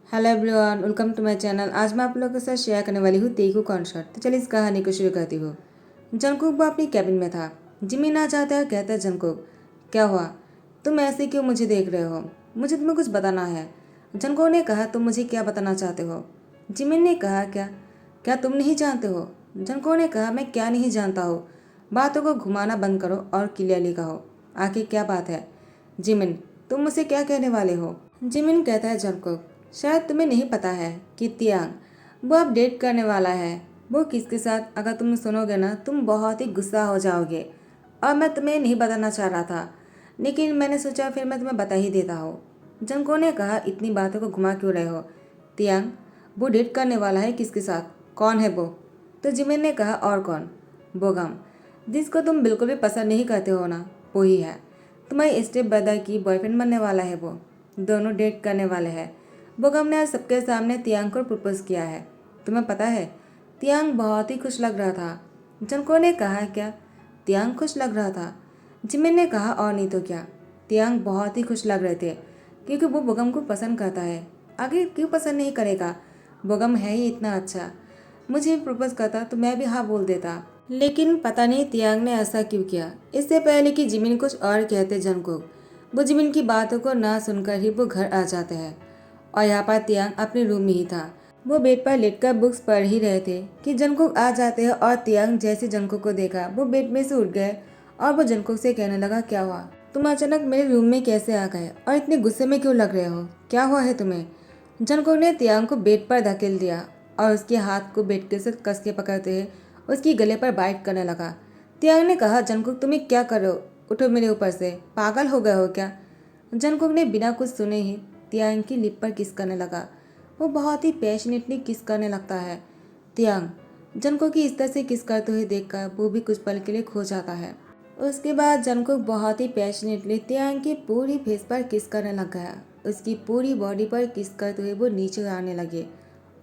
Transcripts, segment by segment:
Hello everyone, welcome to my channel. आज मैं आप लोगों के साथ शेयर करने वाली हूँ तेगू कॉन्सर्ट। तो चलिए इस कहानी को शुरू करती हूँ। जंगकुक वो अपनी कैबिन में था। जिमिन आ जाता है और कहता है, जंगकुक क्या हुआ, तुम ऐसे क्यों मुझे देख रहे हो? मुझे तुम्हें कुछ बताना है। जंगकुक ने कहा, तुम मुझे क्या बताना चाहते हो? जिमिन ने कहा, क्या क्या तुम नहीं जानते हो? जंगकुक ने कहा, मैं क्या नहीं जानता हूँ। बातों को घुमाना बंद करो और क्लियरली कहो, आखिर क्या बात है? जिमिन, तुम मुझसे क्या कहने वाले हो? जिमिन कहता है, जंगकुक शायद तुम्हें नहीं पता है कि तियांग वो अब डेट करने वाला है। वो किसके साथ? अगर तुम सुनोगे ना तुम बहुत ही गुस्सा हो जाओगे। और मैं तुम्हें नहीं बताना चाह रहा था, लेकिन मैंने सोचा फिर मैं तुम्हें बता ही देता हूँ। जंको ने कहा, इतनी बातों को घुमा क्यों रहे हो? तियांग वो डेट करने वाला है, किसके साथ? कौन है वो? तो जिमिन ने कहा, और कौन? बोगम, जिसको तुम बिल्कुल भी पसंद नहीं करते हो ना, वो ही है। तुम्हारी स्टेप ब्रदर की बॉयफ्रेंड बनने वाला है वो। दोनों डेट करने वाले हैं। बोगम ने आज सबके सामने तियांग को प्रपोज किया है। तुम्हें पता है, तियांग बहुत ही खुश लग रहा था। जंको ने कहा, क्या तियांग खुश लग रहा था? जिमिन ने कहा, और नहीं तो क्या, तियांग बहुत ही खुश लग रहे थे, क्योंकि वो बोगम को पसंद करता है। आगे क्यों पसंद नहीं करेगा? बोगम है ही इतना अच्छा। मुझे प्रपोज करता तो मैं भी हाँ बोल देता, लेकिन पता नहीं तियांग ने ऐसा क्यों किया। इससे पहले कि जिमिन कुछ और कहते, जंगकुक वो जिमिन की बातों को ना सुनकर ही वो घर आ जाते हैं। और यहाँ पर तियांग अपने रूम में ही था। वो बेड पर लेटकर बुक्स पढ़ ही रहे थे कि जंगकुक आ जाते हैं। और तियांग जैसे जंगकुक को देखा वो बेड में से उठ गए और वो जंगकुक से कहने लगा, क्या हुआ, तुम अचानक मेरे रूम में कैसे आ गए और इतने गुस्से में क्यों लग रहे हो? क्या हुआ है तुम्हें? जंगकुक ने तियांग को बेड पर धकेल दिया और उसके हाथ को बेड के साथ कस के पकड़ते हुए उसकी गले पर बाइट करने लगा। तियांग ने कहा, जंगकुक तुम्हें क्या कर रहे हो? उठो मेरे ऊपर से, पागल हो गए हो क्या? जंगकुक ने बिना कुछ सुने ही तियांग की लिप पर किस करने लगा। वो बहुत ही पैशनेटली किस करने लगता है। तियांग जंगकुक की इस तरह से किस करते हुए देखकर वो भी कुछ पल के लिए खो जाता है। उसके बाद जंगकुक बहुत ही पैशनेटली तियांग की पूरी फेस पर किस करने लग गया। उसकी पूरी बॉडी पर किस करते हुए वो नीचे आने लगे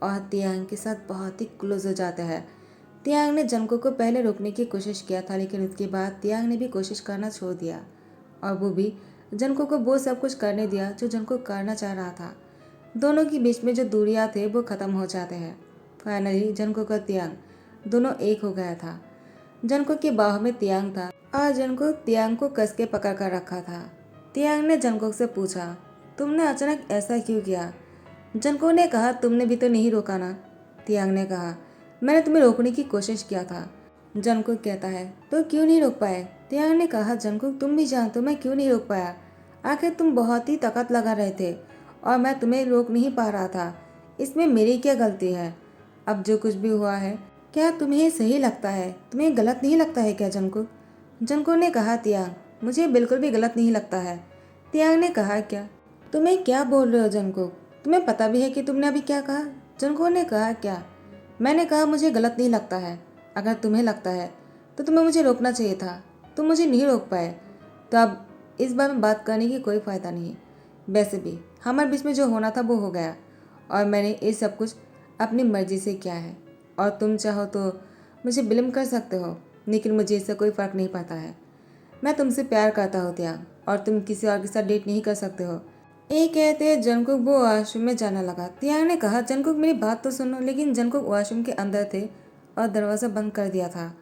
और तियांग के साथ बहुत ही क्लोज हो जाता है। तियांग ने जंगकुक को पहले रोकने की कोशिश किया था, लेकिन उसके बाद तियांग ने भी कोशिश करना छोड़ दिया और वो भी जंगकुक को वो सब कुछ करने दिया जो जंगकुक करना चाह रहा था। दोनों के बीच में जो दूरियां थे वो खत्म हो जाते हैं। फाइनली जंगकुक और तियांग दोनों एक हो गया था। जंगकुक की बाहों में तियांग था और जंगकुक तियांग को कस के पकड़ कर रखा था। तियांग ने जंगकुक से पूछा, तुमने अचानक ऐसा क्यों किया? जंगकुक ने कहा, तुमने भी तो नहीं रोका ना। तियांग ने कहा, मैंने तुम्हें रोकने की कोशिश किया था। जंगकुक कहता है, तो क्यों नहीं रोक पाए? तियांग ने कहा, जंगकुक तुम भी जानते हो मैं क्यों नहीं रोक पाया। आखिर तुम बहुत ही ताकत लगा रहे थे और मैं तुम्हें रोक नहीं पा रहा था। इसमें मेरी क्या गलती है? अब जो कुछ भी हुआ है, क्या तुम्हें सही लगता है? तुम्हें गलत नहीं लगता है क्या जंगकुक? जंगकुक ने कहा, तियांग मुझे बिल्कुल भी गलत नहीं लगता है। तियांग ने कहा, क्या तुम्हें क्या बोल रहे हो जंगकुक? तुम्हें पता भी है कि तुमने अभी क्या कहा? जंगकुक ने कहा, क्या मैंने कहा मुझे गलत नहीं लगता है। अगर तुम्हें लगता है तो तुम्हें मुझे रोकना चाहिए था, तुम मुझे नहीं रोक पाए। तो अब इस बारे में बात करने की कोई फ़ायदा नहीं। वैसे भी हमारे बीच में जो होना था वो हो गया और मैंने ये सब कुछ अपनी मर्जी से किया है। और तुम चाहो तो मुझे ब्लेम कर सकते हो, लेकिन मुझे इससे कोई फ़र्क नहीं पड़ता है। मैं तुमसे प्यार करता हूँ त्याग, और तुम किसी और के साथ डेट नहीं कर सकते हो। ये कहते जंगकुक वो वॉशरूम में जाने लगा। तियांग ने कहा, जंगकुक मेरी बात तो सुनो। लेकिन जंगकुक वॉशरूम के अंदर थे और दरवाज़ा बंद कर दिया था।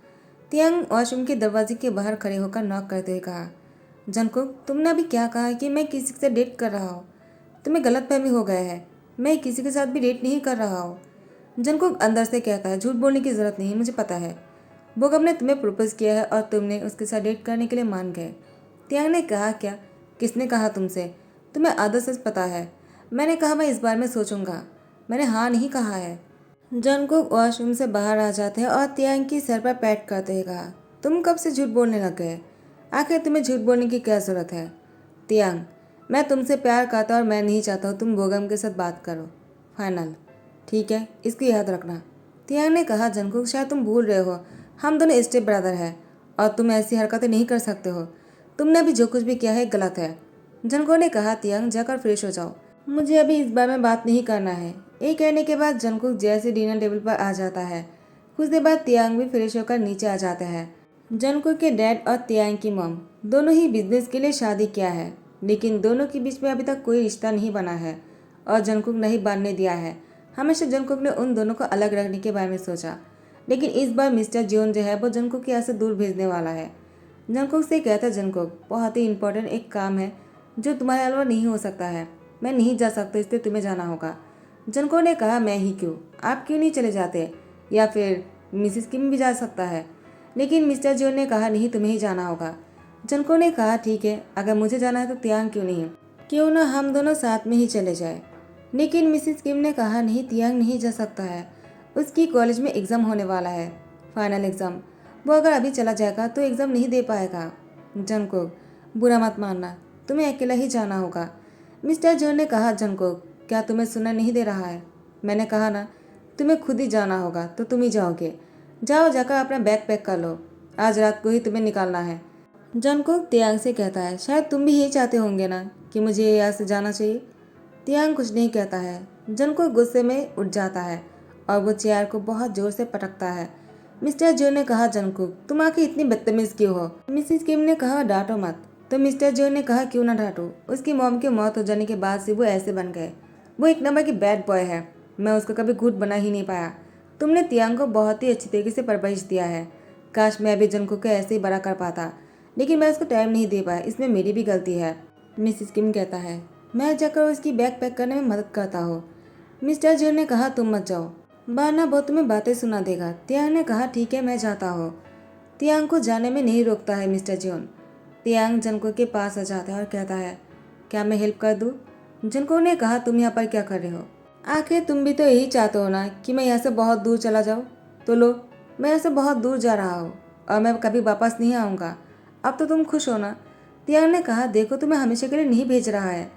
तियांग वॉशरूम के दरवाजे के बाहर खड़े होकर नॉक करते हुए कहा, जंगकुक तुमने अभी क्या कहा कि मैं किसी से डेट कर रहा हूँ? तुम्हें गलतफहमी हो गया है, मैं किसी के साथ भी डेट नहीं कर रहा हूँ। जंगकुक अंदर से कहता है, झूठ बोलने की ज़रूरत नहीं, मुझे पता है। बोगम ने तुम्हें प्रपोज किया है और तुमने उसके साथ डेट करने के लिए मान गए। तियांग ने कहा, क्या किसने कहा तुमसे? तुम्हें आधा सच पता है। मैंने कहा मैं इस बारे में सोचूंगा, मैंने हाँ नहीं कहा है। जंगकुक वॉशरूम से बाहर आ जाते हैं और तियांग की सर पर पैट करते हुए कहा, तुम कब से झूठ बोलने लग गए? आखिर तुम्हें झूठ बोलने की क्या ज़रूरत है? तियांग मैं तुमसे प्यार करता और मैं नहीं चाहता हूँ तुम बोगम के साथ बात करो। फाइनल, ठीक है, इसको याद रखना। तियांग ने कहा, जंगकुक शायद तुम भूल रहे हो, हम दोनों स्टेप ब्रदर हैं और तुम ऐसी हरकतें नहीं कर सकते हो। तुमने अभी जो कुछ भी किया है गलत है। जंगकुक ने कहा, तियांग जाकर फ्रेश हो जाओ, मुझे अभी इस बारे में बात नहीं करना है। ये कहने के बाद जंगकुक जैसे डिनर टेबल पर आ जाता है। कुछ देर बाद तियांग भी फ्रेश होकर नीचे आ जाता है। जंगकुक के डैड और तियांग की मॉम दोनों ही बिजनेस के लिए शादी किया है, लेकिन दोनों के बीच में अभी तक कोई रिश्ता नहीं बना है और जंगकुक नहीं बांधने दिया है। हमेशा जंगकुक ने उन दोनों को अलग रखने के बारे में सोचा, लेकिन इस बार मिस्टर जियोन जो है वो जंगकुक के यहाँ से दूर भेजने वाला है। जंगकुक से कहता जंगकुक, बहुत ही इंपॉर्टेंट एक काम है जो तुम्हारे अलावा नहीं हो सकता है। मैं नहीं जा सकता, इसलिए तुम्हें जाना होगा। जंगकुक ने कहा, मैं ही क्यों, आप क्यों नहीं चले जाते, या फिर मिसिस किम भी जा सकता है। लेकिन मिस्टर जियोन ने कहा, नहीं, तुम्हें ही जाना होगा। जंगकुक ने कहा, ठीक है, अगर मुझे जाना है तो तियांग क्यों नहीं, क्यों ना हम दोनों साथ में ही चले जाए। लेकिन मिसिस किम ने कहा, नहीं, तियांग नहीं जा सकता है, उसकी कॉलेज में एग्ज़ाम होने वाला है, फाइनल एग्ज़ाम। वो अगर अभी चला जाएगा तो एग्ज़ाम नहीं दे पाएगा। जंगकुक, बुरा मत मानना, तुम्हें अकेला ही जाना होगा। मिस्टर जॉन ने कहा, जंगकुक, क्या तुम्हें सुना नहीं दे रहा है? मैंने कहा ना, तुम्हें खुद ही जाना होगा तो तुम ही जाओगे। जाओ, जाकर अपना बैग पैक कर लो, आज रात को ही तुम्हें निकालना है। जंगकुक तियांग से कहता है, शायद तुम भी यही चाहते होंगे ना कि मुझे यहाँ से जाना चाहिए। तियांग कुछ नहीं कहता है। जंगकुक गुस्से में उठ जाता है और वो चेयर को बहुत जोर से पटकता है। मिस्टर जो ने कहा, जंगकुक, तुम आके इतनी बदतमीज क्यों हो? मिसिस किम ने कहा, डांटो मत। तो मिस्टर जो ने कहा, क्यों ना डांटो, उसकी मॉम की मौत हो जाने के बाद से वो ऐसे बन गए। वो एक नंबर की बैड बॉय है, मैं उसका कभी गुड बना ही नहीं पाया। तुमने तियांग को बहुत ही अच्छी तरीके से परवरिश दिया है। काश मैं भी जंगकुक को ऐसे ही बड़ा कर पाता, लेकिन मैं उसको टाइम नहीं दे पाया, इसमें मेरी भी गलती है। मिसिस किम कहता है, मैं जाकर उसकी बैग पैक करने में मदद करता हूँ। मिस्टर जो ने कहा, तुम मत जाओ, बाना बहुत तुम्हें बातें सुना देगा। तियांग ने कहा, ठीक है, मैं जाता हूँ। तियांग को जाने में नहीं रोकता है मिस्टर जियोन। तियांग जंगकुक के पास आ जाता है और कहता है, क्या मैं हेल्प कर दूँ? जंगकुक ने कहा, तुम यहाँ पर क्या कर रहे हो? आखिर तुम भी तो यही चाहते हो ना कि मैं यहाँ से बहुत दूर चला जाऊँ। तो लो, मैं यहाँ से बहुत दूर जा रहा हूँ और मैं कभी वापस नहीं आऊँगा। अब तो तुम खुश हो ना? तियांग ने कहा, देखो, तुम्हें हमेशा के लिए नहीं भेज रहा है।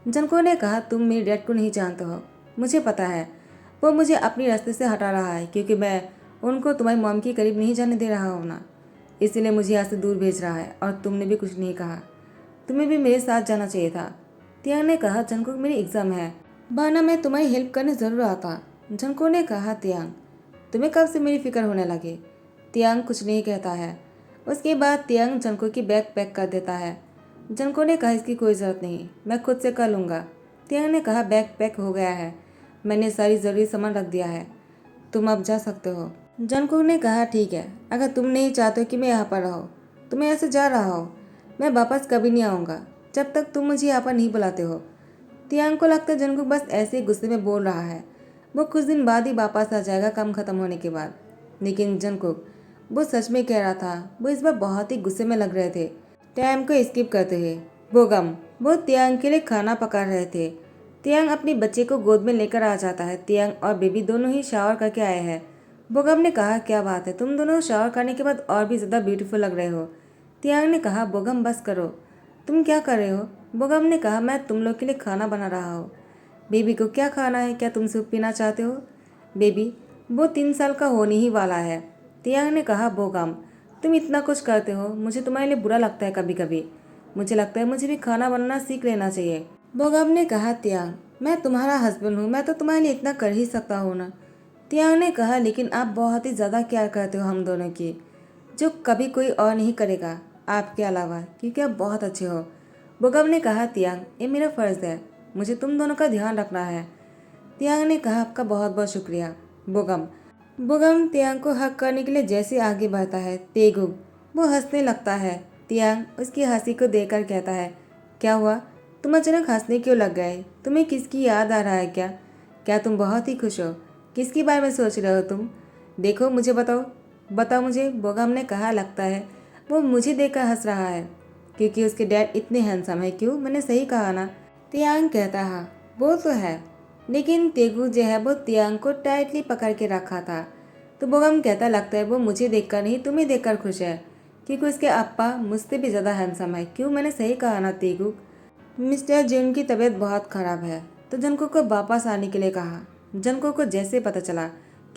जंगकुक ने कहा, तुम मेरे डैड को नहीं जानते हो, मुझे पता है। वो मुझे अपने रास्ते से हटा रहा है क्योंकि मैं उनको तुम्हारी मॉम के करीब नहीं जाने दे रहा हूँ ना, इसीलिए मुझे यहाँ से दूर भेज रहा है। और तुमने भी कुछ नहीं कहा, तुम्हें भी मेरे साथ जाना चाहिए था। तियांग ने कहा, जंगकुक, मेरी एग्ज़ाम है, वरना मैं तुम्हारी हेल्प करने ज़रूर आता। जंगकुक ने कहा, तियांग, तुम्हें कब से मेरी फिक्र होने लगी? तियांग कुछ नहीं कहता है। उसके बाद तियांग जंगकुक की बैग पैक कर देता है। जंगकुक ने कहा, इसकी कोई ज़रूरत नहीं, मैं खुद से कर लूँगा। तियांग ने कहा, बैग पैक हो गया है, मैंने सारी ज़रूरी सामान रख दिया है, तुम अब जा सकते हो। जंगकुक ने कहा, ठीक है, अगर तुम नहीं चाहते हो कि मैं यहाँ पर रहो तो मैं यहाँ से जा रहा हूँ। मैं वापस कभी नहीं आऊँगा जब तक तुम मुझे यहाँ पर नहीं बुलाते हो। तियांग को लगता है जंगकुक बस ऐसे ही गुस्से में बोल रहा है, वो कुछ दिन बाद ही वापस आ जाएगा काम खत्म होने के बाद। लेकिन जंगकुक, वो सच में कह रहा था, वो इस बार बहुत ही गुस्से में लग रहे थे। टाइम को स्किप करते हुए बोगम, वो तियांग के लिए खाना पका रहे थे। तियांग अपने बच्चे को गोद में लेकर आ जाता है। तियांग और बेबी दोनों ही शावर करके आए हैं। बोगम ने कहा, क्या बात है, तुम दोनों शावर करने के बाद और भी ज़्यादा ब्यूटीफुल लग रहे हो। तियांग ने कहा, बोगम बस करो, तुम क्या कर रहे हो? बोगम ने कहा, मैं तुम लोग के लिए खाना बना रहा हूँ। बेबी को क्या खाना है, क्या तुम सूप पीना चाहते हो? बेबी, वो 3 साल का होने ही वाला है। तियांग ने कहा, बोगम, तुम इतना कुछ करते हो, मुझे तुम्हारे लिए बुरा लगता है कभी कभी। मुझे लगता है मुझे भी खाना बनाना सीख लेना चाहिए। बोगम ने कहा, तियांग, मैं तुम्हारा हस्बैंड हूँ, मैं तो तुम्हारे लिए इतना कर ही सकता हूँ ना। तियांग ने कहा, लेकिन आप बहुत ही ज़्यादा केयर करते हो हम दोनों की, जो कभी कोई और नहीं करेगा आपके अलावा, क्योंकि आप बहुत अच्छे हो। बोगम ने कहा, तियांग, ये मेरा फ़र्ज़ है, मुझे तुम दोनों का ध्यान रखना है। तियांग ने कहा, आपका बहुत बहुत शुक्रिया। बोगम बोगम तियांग को हक करने के लिए जैसे आगे बढ़ता है, तेगुक वो हंसने लगता है। तियांग उसकी हंसी को देखकर कहता है, क्या हुआ, तुम अचानक हंसने क्यों लग गए? तुम्हें किसकी याद आ रहा है क्या? क्या तुम बहुत ही खुश हो? किसके बारे में सोच रहे हो तुम? देखो, मुझे बताओ, बताओ मुझे। बोगम ने कहा, लगता है वो मुझे देखकर हंस रहा है क्योंकि उसके डैड इतने हैंडसम है। क्यों, मैंने सही कहा ना? तियांग कहता है, वो तो है, लेकिन तेगु जो है वो तियांग को टाइटली पकड़ के रखा था। तो बोगम कहता, लगता है वो मुझे देखकर नहीं तुम्हें देखकर खुश है क्योंकि उसके अप्पा मुझसे भी ज़्यादा हैंडसम है। क्यों, मैंने सही कहा ना तेगु? मिस्टर जिन की तबीयत बहुत ख़राब है तो जंको को वापस आने के लिए कहा। जंको को जैसे पता चला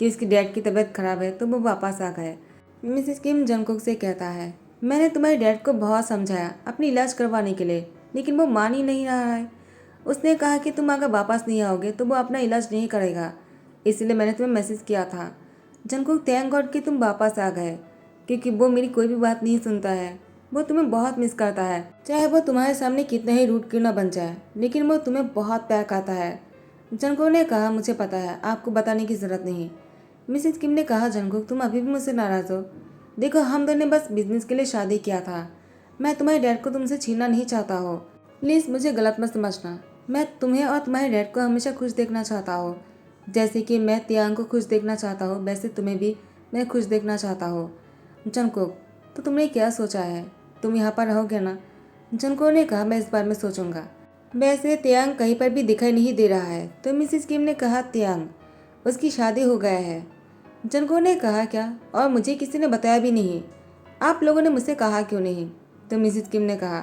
कि उसकी डैड की तबीयत खराब है तो वो वापस आ गए। मिसेस किम जंकुक से कहता है, मैंने तुम्हारे डैड को बहुत समझाया अपनी इलाज करवाने के लिए, लेकिन वो मान ही नहीं रहा है। उसने कहा कि तुम अगर वापस नहीं आओगे तो वो अपना इलाज नहीं करेगा, इसलिए मैंने तुम्हें मैसेज किया था। जंकुक, थैंक गॉड कि तुम वापस आ गए, क्योंकि वो मेरी कोई भी बात नहीं सुनता है। वो तुम्हें बहुत मिस करता है, चाहे वो तुम्हारे सामने कितना ही रूड क्यों ना बन जाए, लेकिन वो तुम्हें बहुत प्यार करता है। जंगकुक ने कहा, मुझे पता है, आपको बताने की ज़रूरत नहीं। मिसेस किम ने कहा, जंगकुक तुम अभी भी मुझसे नाराज़ हो? देखो, हम दोनों ने बस बिजनेस के लिए शादी किया था। मैं तुम्हारे डैड को तुमसे छीनना नहीं चाहता हो। प्लीज़ मुझे गलत मत समझना। मैं तुम्हें और तुम्हारे डैड को हमेशा खुश देखना चाहता हूँ। जैसे कि मैं तियांग को खुश देखना चाहता हूँ, वैसे तुम्हें भी मैं खुश देखना चाहता हूँ। जंगकुक, तो तुमने क्या सोचा है? तुम यहाँ पर रहोगे ना? जंगकुक ने कहा, मैं इस बारे में सोचूंगा। वैसे तियांग कहीं पर भी दिखाई नहीं दे रहा है। तो मिसेस किम ने कहा, तियांग, उसकी शादी हो गया है। जंगकुक ने कहा, क्या? और मुझे किसी ने बताया भी नहीं। आप लोगों ने मुझसे कहा क्यों नहीं? तो मिसेस किम ने कहा,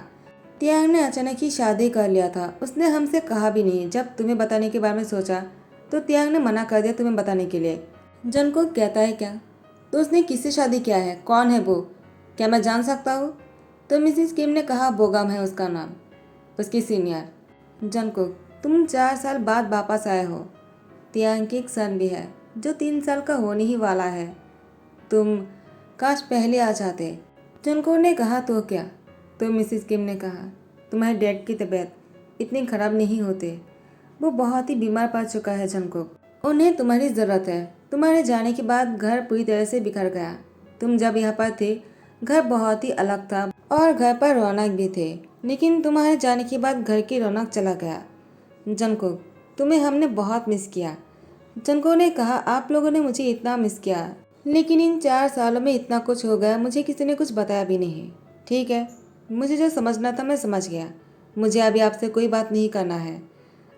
तियांग ने अचानक ही शादी कर लिया था, उसने हमसे कहा भी नहीं। जब तुम्हें बताने के बारे में सोचा तो तियांग ने मना कर दिया तुम्हें बताने के लिए। जंगकुक कहता है, क्या? तो उसने किससे शादी किया है? कौन है वो? क्या मैं जान सकता हूँ? तो मिसेस किम ने कहा, बोगम है उसका नाम, उसकी सीनियर। जंगकुक, तुम 4 साल बाद वापस आए हो। तियांग की एक सन भी है जो 3 साल का होने ही वाला है। तुम काश पहले आ जाते। जंगकुक ने कहा, तो क्या? तो मिसेस किम ने कहा, तुम्हारे डैड की तबीयत इतनी खराब नहीं होती, वो बहुत ही बीमार पड़ चुका है जंगकुक। उन्हें तुम्हारी ज़रूरत है। तुम्हारे जाने के बाद घर पूरी तरह से बिखर गया। तुम जब यहाँ पर थे घर बहुत ही अलग था और घर पर रौनक भी थे, लेकिन तुम्हारे जाने के बाद घर की रौनक चला गया। जंगकुक, तुम्हें हमने बहुत मिस किया। जंगकुक ने कहा, आप लोगों ने मुझे इतना मिस किया, लेकिन इन 4 सालों में इतना कुछ हो गया, मुझे किसी ने कुछ बताया भी नहीं। ठीक है, मुझे जो समझना था मैं समझ गया। मुझे अभी आपसे कोई बात नहीं करना है।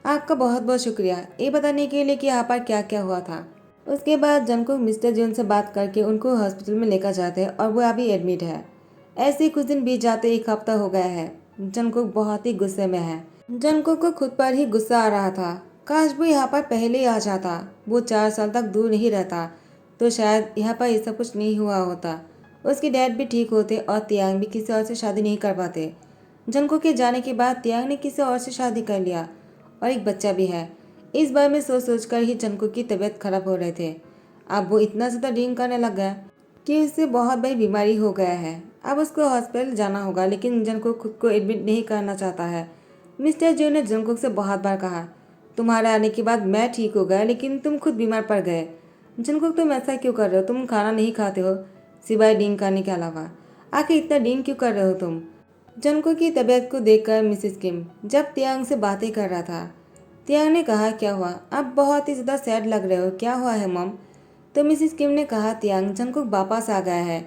आपका बहुत बहुत शुक्रिया ये बताने के लिए कि यहाँ पर क्या क्या हुआ था। उसके बाद जंगकुक मिस्टर जून से बात करके उनको हॉस्पिटल में लेकर जाते हैं और वो अभी एडमिट है। ऐसे ही कुछ दिन बीत जाते, 1 हफ्ता हो गया है। जंगकुक बहुत ही गुस्से में है। जंगकुक को खुद पर ही गुस्सा आ रहा था। काश वो यहाँ पर पहले ही आ जाता। वो 4 साल तक दूर नहीं रहता तो शायद यहाँ पर ये सब कुछ नहीं हुआ होता। उसके डैड भी ठीक होते और तियांग भी किसी और से शादी नहीं कर पाते। जंगकुक के जाने के बाद तियांग ने किसी और से शादी कर लिया और एक बच्चा भी है। इस बारे में सोच सोच कर ही जंगकुक की तबीयत खराब हो रहे थे। अब वो इतना ज़्यादा ड्रिंक करने लग गया कि उससे बहुत बड़ी बीमारी हो गया है। अब उसको हॉस्पिटल जाना होगा, लेकिन जंगकुक खुद को एडमिट नहीं करना चाहता है। मिस्टर जो ने जंगकुक से बहुत बार कहा, तुम्हारे आने के बाद मैं ठीक हो गया, लेकिन तुम खुद बीमार पड़ गए। जंगकुक, तुम ऐसा क्यों कर रहे हो? तुम खाना नहीं खाते हो सिवाय ड्रिंक करने के अलावा। आखिर इतना ड्रिंक क्यों कर रहे हो तुम? जंगकुक की तबीयत को देखकर मिसेस किम जब तियांग से बातें कर रहा था, तियांग ने कहा, क्या हुआ? आप बहुत ही ज़्यादा सैड लग रहे हो, क्या हुआ है मॉम? तो मिसेस किम ने कहा, तियांग, जंगकुक वापस आ गया है।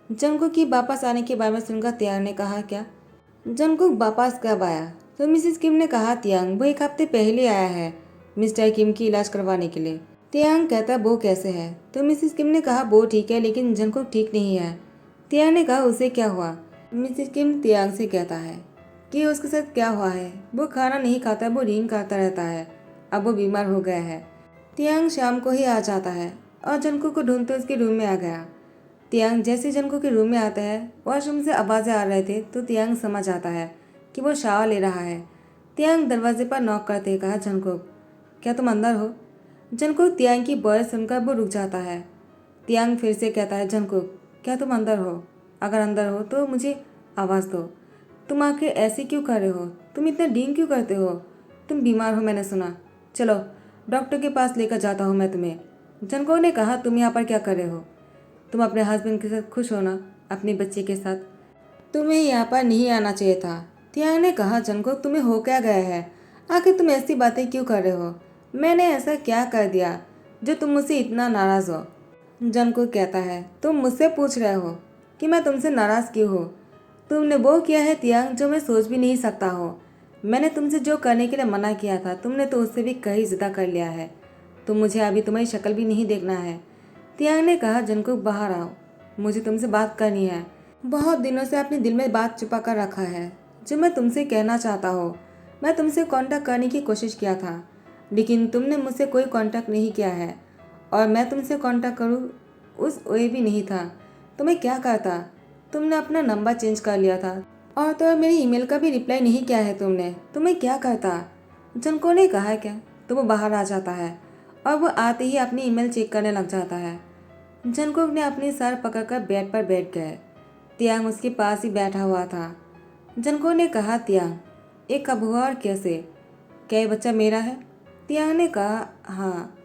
जंगकुक की वापस आने के बारे में सुनकर तियांग ने कहा, क्या? जंगकुक वापस कब आया? तो मिसेस किम ने कहा, तियांग, वो 1 हफ्ते पहले आया है मिस्टर किम की इलाज करवाने के लिए। तियांग कहता, वो कैसे है? तो मिसेस किम ने कहा, वो ठीक है, लेकिन जंगकुक ठीक नहीं है। तियांग ने कहा, उसे क्या हुआ? मिसेस किम तियांग से कहता है कि उसके साथ क्या हुआ है। वो खाना नहीं खाता, वो नींद करता रहता है। अब वो बीमार हो गया है। तियांग शाम को ही आ जाता है और जंगकुक को ढूंढते उसके रूम में आ गया। तियांग जैसे जंगकुक के रूम में आता है, वॉशरूम से आवाज़ें आ रहे थे तो तियांग समझ आता है कि वो शावर ले रहा है। तियांग दरवाजे पर नॉक करते कहा, जंगकुक, क्या तुम अंदर हो? जंगकुक तियांग की वॉइस सुनकर वो रुक जाता है। तियांग फिर से कहता है, जंगकुक, क्या तुम अंदर हो? अगर अंदर हो तो मुझे आवाज़ दो। तुम आखिर ऐसे क्यों कर रहे हो? तुम इतना डींग क्यों करते हो? तुम बीमार हो मैंने सुना। चलो डॉक्टर के पास लेकर जाता हूँ मैं तुम्हें। जंगकुक ने कहा, तुम यहाँ पर क्या कर रहे हो? तुम अपने हस्बैंड के साथ खुश हो ना, अपने बच्चे के साथ? तुम्हें यहाँ पर नहीं आना चाहिए था। तियांग ने कहा, जंगकुक, तुम्हें हो क्या गया है? आखिर तुम ऐसी बातें क्यों कर रहे हो? मैंने ऐसा क्या कर दिया जो तुम मुझसे इतना नाराज़ हो? जंगकुक कहता है, तुम मुझसे पूछ रहे हो कि मैं तुमसे नाराज़ क्यों हूँ? तुमने वो किया है तियांग जो मैं सोच भी नहीं सकता हो। मैंने तुमसे जो करने के लिए मना किया था तुमने तो उससे भी कहीं ज़्यादा कर लिया है। तो मुझे अभी तुम्हारी शक्ल भी नहीं देखना है। तियांग ने कहा, जंगकुक, बाहर आओ, मुझे तुमसे बात करनी है। बहुत दिनों से अपने दिल में बात छुपा कर रखा है जो मैं तुमसे कहना चाहता हूँ। मैं तुमसे कांटेक्ट करने की कोशिश किया था, लेकिन तुमने मुझसे कोई कांटेक्ट नहीं किया है और मैं तुमसे कांटेक्ट करूँ उस वे भी नहीं था। तो मैं क्या करता? तुमने अपना नंबर चेंज कर लिया था और तो मेरी ईमेल का भी रिप्लाई नहीं किया है तुमने। तो मैं क्या करता? जंगकुक ने कहा, क्या? तो वो बाहर आ जाता है और वो आते ही अपनी ईमेल चेक करने लग जाता है। जंगकुक ने अपनी सर पकड़कर बेड पर बैठ गए। तियांग उसके पास ही बैठा हुआ था। जंगकुक ने कहा, तियांग, ये कब हुआ और कैसे? क्या ये बच्चा मेरा है? तियांग ने कहा, हाँ।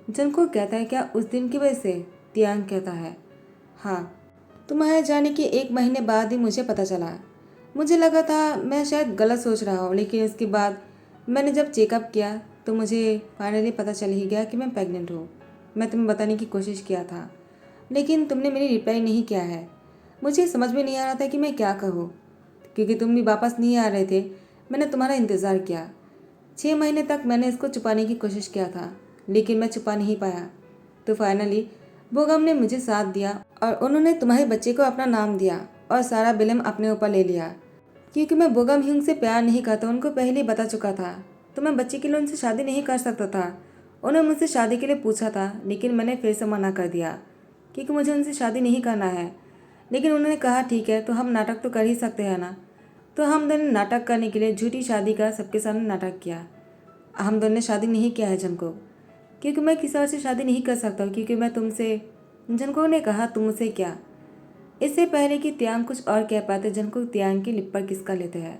जंगकुक कहता है, क्या उस दिन की वजह से? तियांग कहता है, हाँ। तुम्हारे जाने के 1 महीने बाद ही मुझे पता चला। मुझे लगा था मैं शायद गलत सोच रहा हूँ, लेकिन उसके बाद मैंने जब चेकअप किया तो मुझे फाइनली पता चल ही गया कि मैं प्रेग्नेंट हूँ। मैं तुम्हें बताने की कोशिश किया था, लेकिन तुमने मेरी रिप्लाई नहीं किया है। मुझे समझ में नहीं आ रहा था कि मैं क्या कहूँ, क्योंकि तुम भी वापस नहीं आ रहे थे। मैंने तुम्हारा इंतज़ार किया। 6 महीने तक मैंने इसको छुपाने की कोशिश किया था, लेकिन मैं छुपा नहीं पाया। तो फाइनली बोगम ने मुझे साथ दिया और उन्होंने तुम्हारे बच्चे को अपना नाम दिया और सारा ब्लेम अपने ऊपर ले लिया। क्योंकि मैं बोगम ह्यूंग से प्यार नहीं करता, उनको पहले ही बता चुका था। तो मैं बच्चे के लिए उनसे शादी नहीं कर सकता था। उन्होंने मुझसे शादी के लिए पूछा था, लेकिन मैंने फिर से मना कर दिया, क्योंकि मुझे उनसे शादी नहीं करना है। लेकिन उन्होंने कहा, ठीक है, तो हम नाटक तो कर ही सकते हैं ना। तो हम दोनों ने नाटक करने के लिए झूठी शादी का सबके सामने नाटक किया। हम दोनों ने शादी नहीं किया है जंको, क्योंकि मैं किसी और से शादी नहीं कर सकता हूँ, क्योंकि मैं तुमसे। जंको ने कहा, तुम मुझसे क्या? इससे पहले कि तियांग कुछ और कह पाते, जंको तियांग की लिप पर किस कर लेते हैं।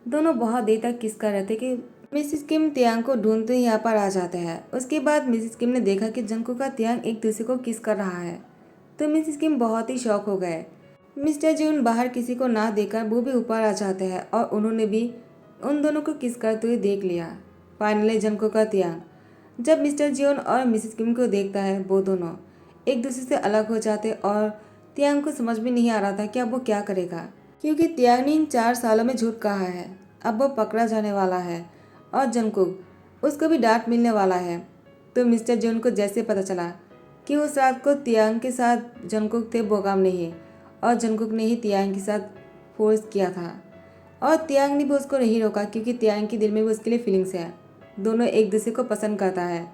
दोनों बहुत देर तक किस कर रहे थे कि मिसिस किम तियांग को ढूंढते ही यहाँ पर आ जाते हैं। उसके बाद मिसिस किम ने देखा कि जंको का तियांग एक दूसरे को किस कर रहा है, तो मिसिस किम बहुत ही शौक हो गए। मिस्टर जून बाहर किसी को ना देखकर वो भी ऊपर आ जाते हैं और उन्होंने भी उन दोनों को किस करते हुए देख लिया। फाइनली जंको का तियांग जब मिस्टर जियोन और मिसिस किम को देखता है, वो दोनों एक दूसरे से अलग हो जाते और तियांग को समझ में नहीं आ रहा था कि अब वो क्या करेगा, क्योंकि तियांग ने इन 4 सालों में झूठ कहा है। अब वो पकड़ा जाने वाला है और जंकुक उसको भी डांट मिलने वाला है। तो मिस्टर जियोन को जैसे पता चला कि उस रात को तियांग के साथ जंकुक थे, बोगाम नहीं, और जंकुक ने ही तियांग के साथ फोर्स किया था। और तियांग ने भी उसको नहीं रोका, क्योंकि तियांग के दिल में भी उसके लिए फीलिंग्स है। दोनों एक दूसरे को पसंद करता है।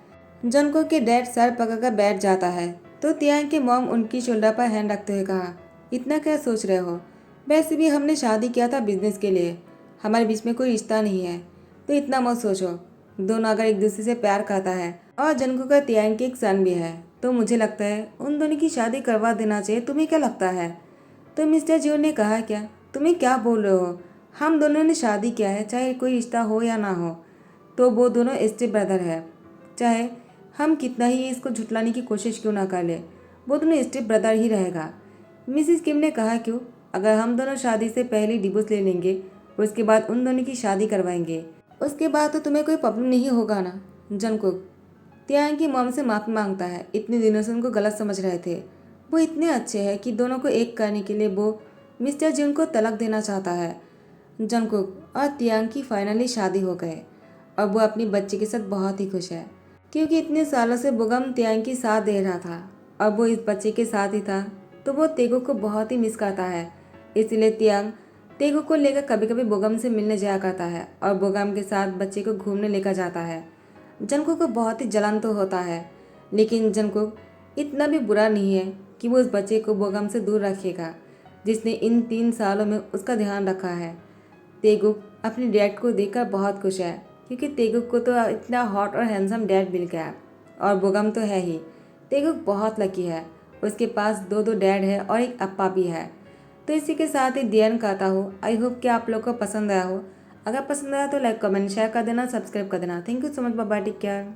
जंकुक के डैड सर पकड़कर बैठ जाता है, तो तियांग के मॉम उनकी शोल्डर पर हैंड रखते हुए कहा, इतना क्या सोच रहे हो? वैसे भी हमने शादी किया था बिजनेस के लिए, हमारे बीच में कोई रिश्ता नहीं है, तो इतना मत सोचो। दोनों अगर एक दूसरे से प्यार करता है और जंकुक का तियांग के एक सन भी है, तो मुझे लगता है उन दोनों की शादी करवा देना चाहिए। तुम्हें क्या लगता है? तो मिस्टर जियो ने कहा, क्या तुम्हें क्या बोल रहे हो? हम दोनों ने शादी किया है, चाहे कोई रिश्ता हो या ना हो, तो वो दोनों स्टेप ब्रदर है। चाहे हम कितना ही इसको झुटलाने की कोशिश क्यों ना कर ले, वो दोनों स्टेप ब्रदर ही रहेगा। मिसिस किम ने कहा, क्यों? अगर हम दोनों शादी से पहले डिवोर्स ले लेंगे, उसके बाद उन दोनों की शादी करवाएंगे, उसके बाद तो तुम्हें कोई प्रॉब्लम नहीं होगा ना। जंकुक तियांग की मॉम से माफ़ी मांगता है। इतने दिनों से उनको गलत समझ रहे थे। वो इतने अच्छे हैं कि दोनों को एक करने के लिए वो मिस्टर जिन को तलाक देना चाहता है। जंकुक और तियांग की फाइनली शादी हो गए और वो अपनी बच्ची के साथ बहुत ही खुश है, क्योंकि इतने सालों से बोगम तियांग की साथ दे रहा था। अब वो इस बच्चे के साथ ही था, तो वो तेगो को बहुत ही मिस करता है। इसलिए तियांग तेगो को लेकर कभी कभी बोगम से मिलने जाया करता है और बोगम के साथ बच्चे को घूमने लेकर जाता है। जंकुक को बहुत ही जलन तो होता है, लेकिन जंकुक इतना भी बुरा नहीं है कि वो उस बच्चे को बोगम से दूर रखेगा, जिसने इन 3 सालों में उसका ध्यान रखा है। तेगुक अपने डैड को देखकर बहुत खुश है, क्योंकि तेगुक को तो इतना हॉट और हैंडसम डैड मिल गया, और बोगम तो है ही। तेगुक बहुत लकी है, उसके पास दो डैड है और एक अप्पा भी है। तो इसी के साथ ही ध्यान करता हूँ। आई होप कि आप लोग को पसंद आया हो। अगर पसंद आया तो लाइक कमेंट शेयर कर देना, सब्सक्राइब कर देना। Thank you so much, bye bye, take care.